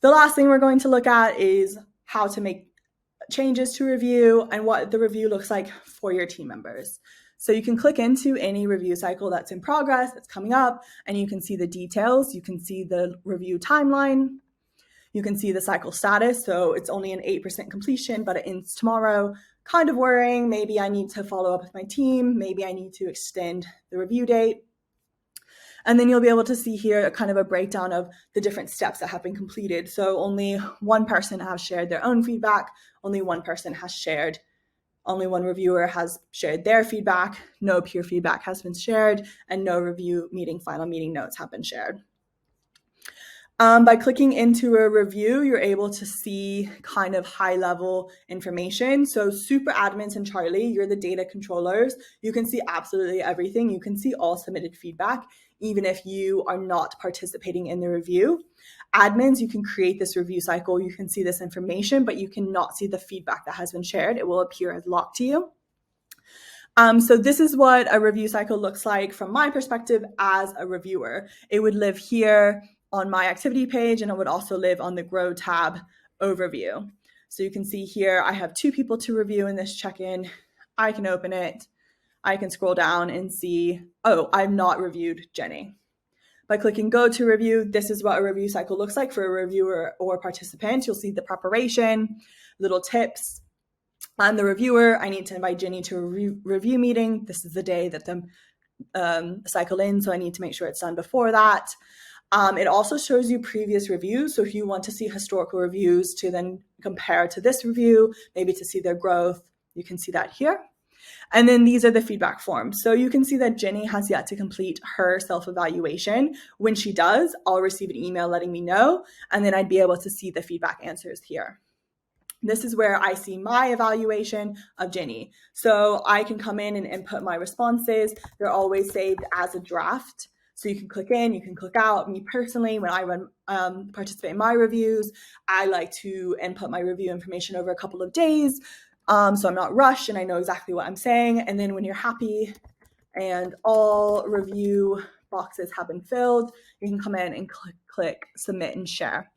The last thing we're going to look at is how to make changes to review and what the review looks like for your team members. So you can click into any review cycle that's in progress, that's coming up, and you can see the details. You can see the review timeline. You can see the cycle status. So it's only an 8% completion, but it ends tomorrow. Kind of worrying. Maybe I need to follow up with my team. Maybe I need to extend the review date. And then you'll be able to see here kind of a breakdown of the different steps that have been completed. So only one person has shared their own feedback. Only one reviewer has shared their feedback. No peer feedback has been shared, and no final meeting notes have been shared. By clicking into a review, you're able to see kind of high-level information. So super admins and Charlie, you're the data controllers. You can see absolutely everything. You can see all submitted feedback, even if you are not participating in the review. Admins, you can create this review cycle. You can see this information, but you cannot see the feedback that has been shared. It will appear as locked to you. So this is what a review cycle looks like from my perspective as a reviewer. It would live here on my activity page, and it would also live on the Grow tab overview. So you can see here, I have 2 people to review in this check-in. I can open it. I can scroll down and see, oh, I've not reviewed Jenny. By clicking Go to Review, this is what a review cycle looks like for a reviewer or participant. You'll see the preparation, little tips. I'm the reviewer. I need to invite Jenny to a review meeting. This is the day that the cycle ends, so I need to make sure it's done before that. It also shows you previous reviews. So if you want to see historical reviews to then compare to this review, maybe to see their growth, you can see that here. And then these are the feedback forms. So you can see that Jenny has yet to complete her self-evaluation. When she does, I'll receive an email letting me know, and then I'd be able to see the feedback answers here. This is where I see my evaluation of Jenny. So I can come in and input my responses. They're always saved as a draft. So you can click in, you can click out. Me personally, when I participate in my reviews, I like to input my review information over a couple of days. So I'm not rushed and I know exactly what I'm saying. And then when you're happy and all review boxes have been filled, you can come in and click submit and share.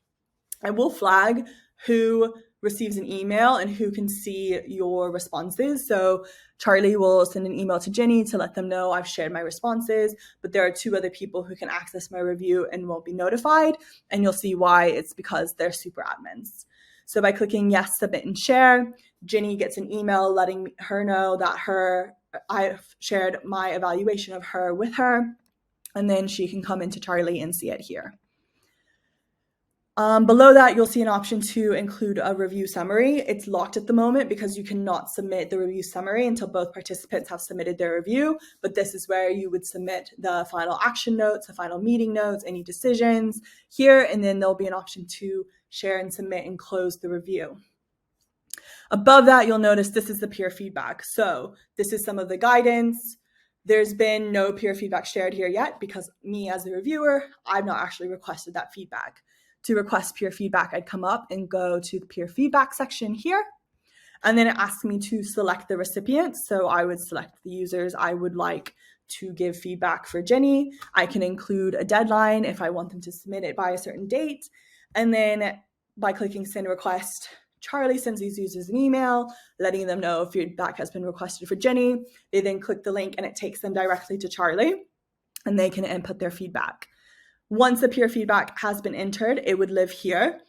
I will flag who receives an email and who can see your responses. So Charlie will send an email to Jenny to let them know I've shared my responses, but there are 2 other people who can access my review and won't be notified. And you'll see why. It's because they're super admins. So by clicking yes, submit, and share, Jenny gets an email letting her know that I've shared my evaluation of her with her, and then she can come into Charlie and see it here. Below that, you'll see an option to include a review summary. It's locked at the moment because you cannot submit the review summary until both participants have submitted their review, but this is where you would submit the final action notes, the final meeting notes, any decisions here, and then there'll be an option to share and submit and close the review. Above that, you'll notice this is the peer feedback. So this is some of the guidance. There's been no peer feedback shared here yet because me as a reviewer, I've not actually requested that feedback. To request peer feedback, I'd come up and go to the peer feedback section here. And then it asks me to select the recipients. So I would select the users I would like to give feedback for Jenny. I can include a deadline if I want them to submit it by a certain date. And then by clicking send request, Charlie sends these users an email letting them know feedback has been requested for Jenny. They then click the link and it takes them directly to Charlie and they can input their feedback. Once the peer feedback has been entered, it would live here.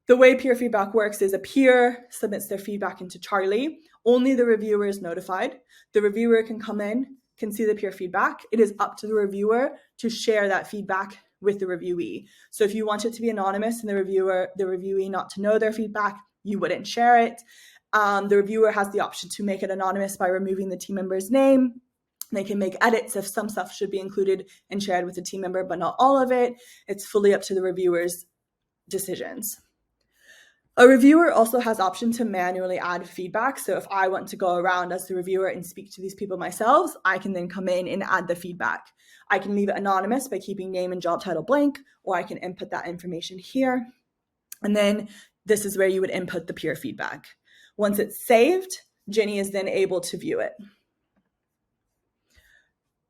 The way peer feedback works is a peer submits their feedback into Charlie. Only the reviewer is notified. The reviewer can come in, can see the peer feedback. It is up to the reviewer to share that feedback with the reviewee. So if you want it to be anonymous and the reviewee not to know their feedback, you wouldn't share it. The reviewer has the option to make it anonymous by removing the team member's name. They can make edits if some stuff should be included and shared with the team member, but not all of it. It's fully up to the reviewer's decisions. A reviewer also has option to manually add feedback. So if I want to go around as the reviewer and speak to these people myself, I can then come in and add the feedback. I can leave it anonymous by keeping name and job title blank, or I can input that information here. And then this is where you would input the peer feedback. Once it's saved, Jenny is then able to view it.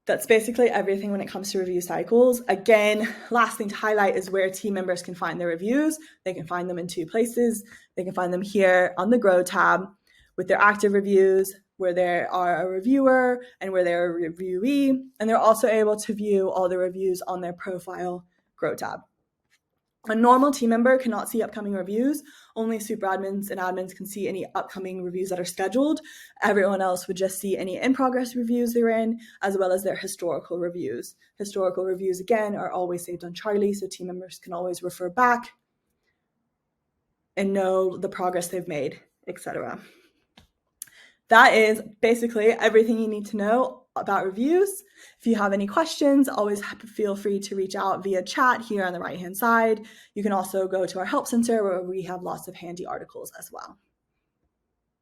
That's basically everything when it comes to review cycles. Again, last thing to highlight is where team members can find their reviews. They can find them in two places. They can find them here on the Grow tab with their active reviews, where they are a reviewer and where they're a reviewee. And they're also able to view all the reviews on their profile Grow tab. A normal team member cannot see upcoming reviews. Only super admins and admins can see any upcoming reviews that are scheduled. Everyone else would just see any in-progress reviews they're in, as well as their historical reviews. Historical reviews, again, are always saved on Charlie, so team members can always refer back and know the progress they've made, etc. That is basically everything you need to know about reviews. If you have any questions, always feel free to reach out via chat here on the right-hand side. You can also go to our help center where we have lots of handy articles as well.